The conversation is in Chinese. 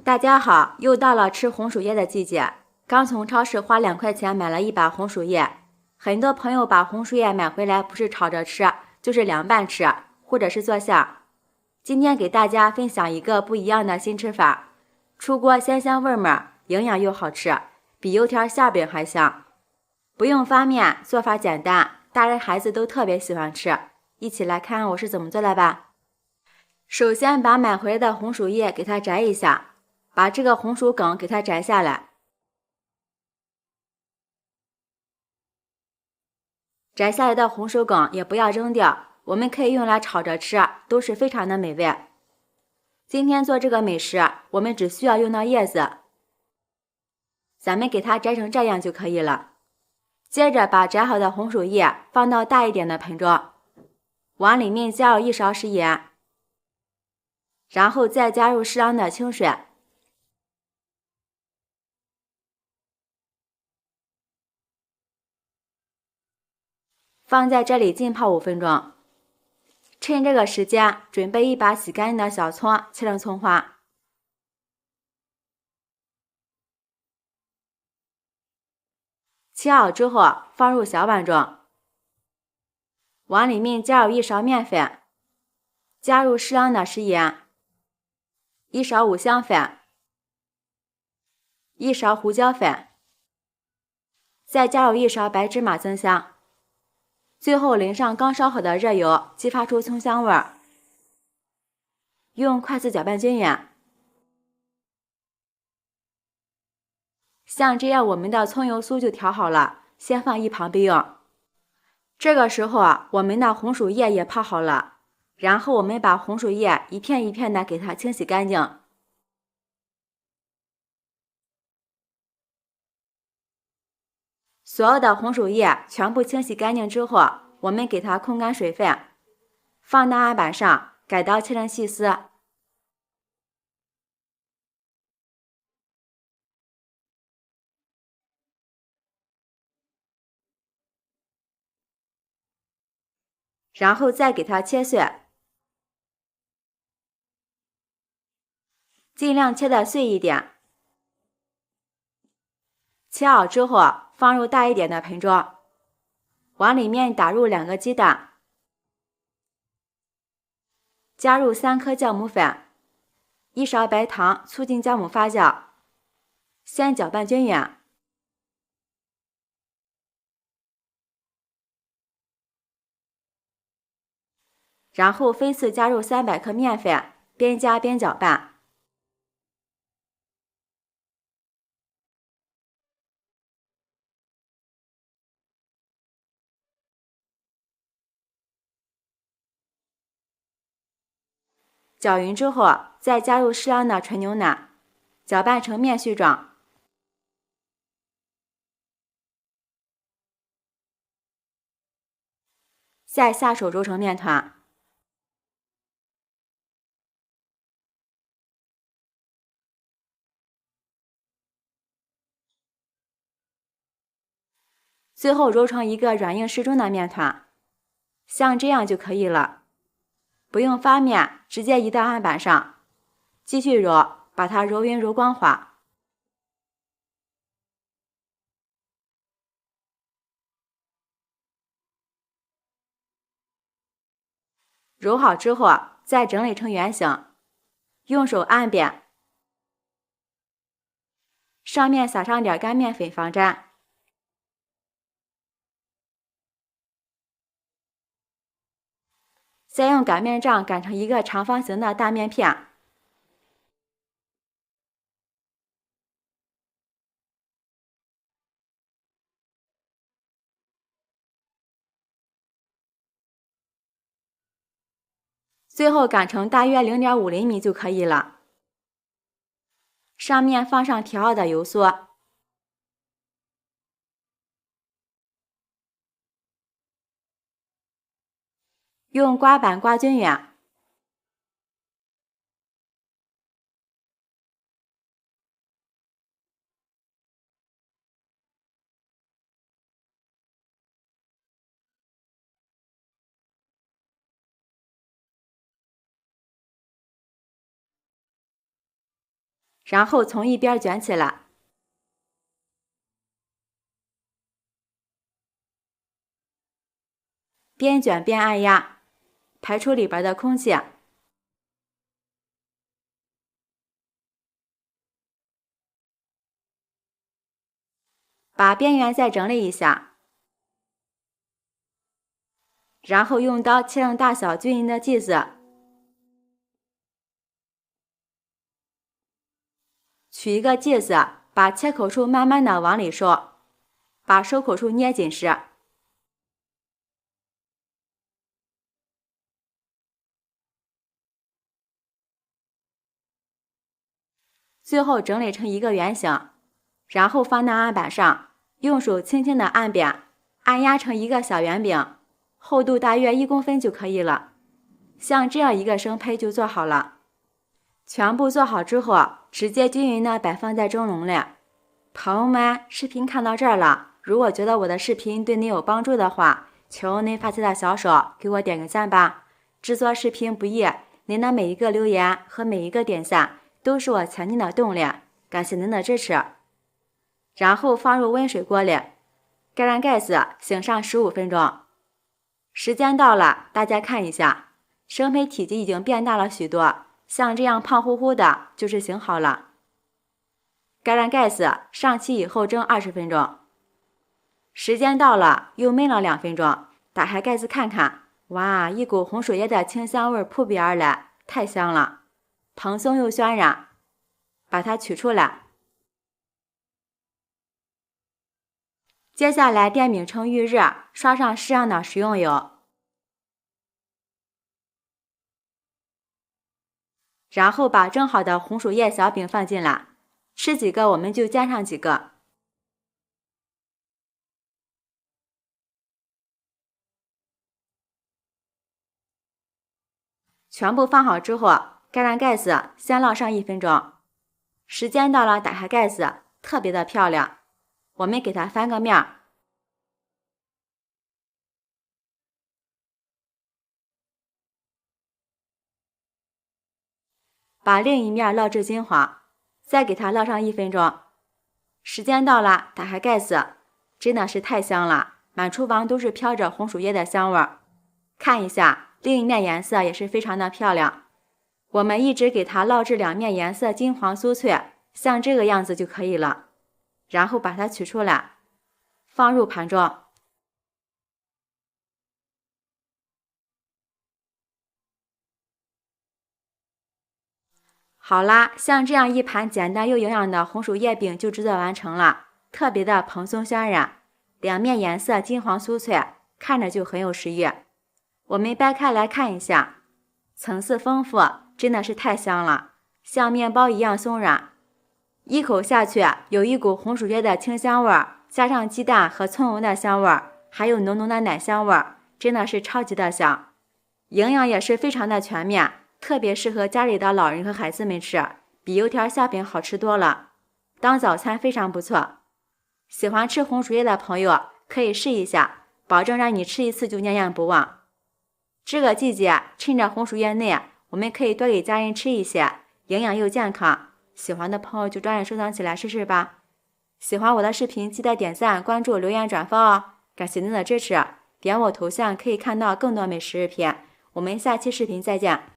大家好，又到了吃红薯叶的季节。刚从超市花2块钱买了一把红薯叶。很多朋友把红薯叶买回来，不是炒着吃，就是凉拌吃，或者是做馅。今天给大家分享一个不一样的新吃法，出锅鲜香味美，营养又好吃，比油条馅饼还香。不用发面，做法简单，大人孩子都特别喜欢吃。一起来看我是怎么做的吧。首先把买回来的红薯叶给它摘一下，把这个红薯梗给它摘下来。摘下来的红薯梗也不要扔掉，我们可以用来炒着吃，都是非常的美味。今天做这个美食，我们只需要用到叶子，咱们给它摘成这样就可以了。接着把摘好的红薯叶放到大一点的盆中，往里面加入1勺食盐，然后再加入适量的清水，放在这里浸泡5分钟。趁这个时间，准备一把洗干净的小葱，切成葱花。切好之后放入小碗中，往里面加入1勺面粉，加入适量的食盐，1勺五香粉，1勺胡椒粉，再加入1勺白芝麻增香。最后淋上刚烧好的热油，激发出葱香味儿。用筷子搅拌均匀。像这样我们的葱油酥就调好了，先放一旁备用。这个时候我们的红薯叶也泡好了，然后我们把红薯叶一片一片的给它清洗干净。所有的红薯叶全部清洗干净之后，我们给它控干水分，放到案板上，改刀切成细丝。然后再给它切碎，尽量切得碎一点。切好之后放入大一点的盆中，往里面打入2个鸡蛋，加入3颗酵母粉，1勺白糖，促进酵母发酵，先搅拌均匀。然后分次加入300克面粉，边加边搅拌。搅匀之后，再加入适量的纯牛奶，搅拌成面絮状。再下手揉成面团。最后揉成一个软硬适中的面团，像这样就可以了。不用发面，直接移到案板上，继续揉，把它揉匀揉光滑。揉好之后，再整理成圆形，用手按扁，上面撒上点干面粉防粘。再用擀面杖擀成一个长方形的大面片。最后擀成大约0.5厘米就可以了。上面放上调好的油酥，用刮板刮均匀。然后从一边卷起来，边卷边按压，排出里边的空气。把边缘再整理一下，然后用刀切成大小均匀的剂子，取一个剂子，把切口处慢慢的往里收，把收口处捏紧实。最后整理成一个圆形，然后放到案板上，用手轻轻的按扁，按压成一个小圆饼，厚度大约1公分就可以了。像这样一个生胚就做好了。全部做好之后，直接均匀的摆放在蒸笼里。朋友们，视频看到这儿了，如果觉得我的视频对你有帮助的话，求您发起的小手给我点个赞吧。制作视频不易，您的每一个留言和每一个点赞都是我前进的动力，感谢您的支持。然后放入温水锅里，盖上盖子，醒上15分钟。时间到了，大家看一下，生胚体积已经变大了许多，像这样胖乎乎的就是醒好了。盖上盖子，上气以后蒸20分钟。时间到了，又焖了2分钟，打开盖子看看，哇，一股红薯叶的清香味扑鼻而来，太香了，蓬松又渲染。把它取出来。接下来电饼铛预热，刷上适量的食用油，然后把蒸好的红薯叶小饼放进来，吃几个我们就煎上几个。全部放好之后，盖上盖子，先烙上1分钟。时间到了，打开盖子，特别的漂亮。我们给它翻个面，把另一面烙至金黄，再给它烙上1分钟。时间到了，打开盖子，真的是太香了，满厨房都是飘着红薯叶的香味儿。看一下，另一面颜色也是非常的漂亮。我们一直给它烙至2面颜色金黄酥脆，像这个样子就可以了。然后把它取出来，放入盘中。好啦，像这样一盘简单又营养的红薯叶饼就制作完成了，特别的蓬松渲染，2面颜色金黄酥脆，看着就很有食欲。我们掰开来看一下，层次丰富，真的是太香了，像面包一样松软。一口下去，有一股红薯叶的清香味儿，加上鸡蛋和葱油的香味儿，还有浓浓的奶香味儿，真的是超级的香。营养也是非常的全面，特别适合家里的老人和孩子们吃，比油条馅饼好吃多了，当早餐非常不错。喜欢吃红薯叶的朋友可以试一下，保证让你吃一次就念念不忘。这个季节趁着红薯叶嫩，我们可以多给家人吃一些，营养又健康。喜欢的朋友就抓紧收藏起来试试吧。喜欢我的视频记得点赞、关注、留言、转发哦！感谢您的支持，点我头像可以看到更多美食视频。我们下期视频再见。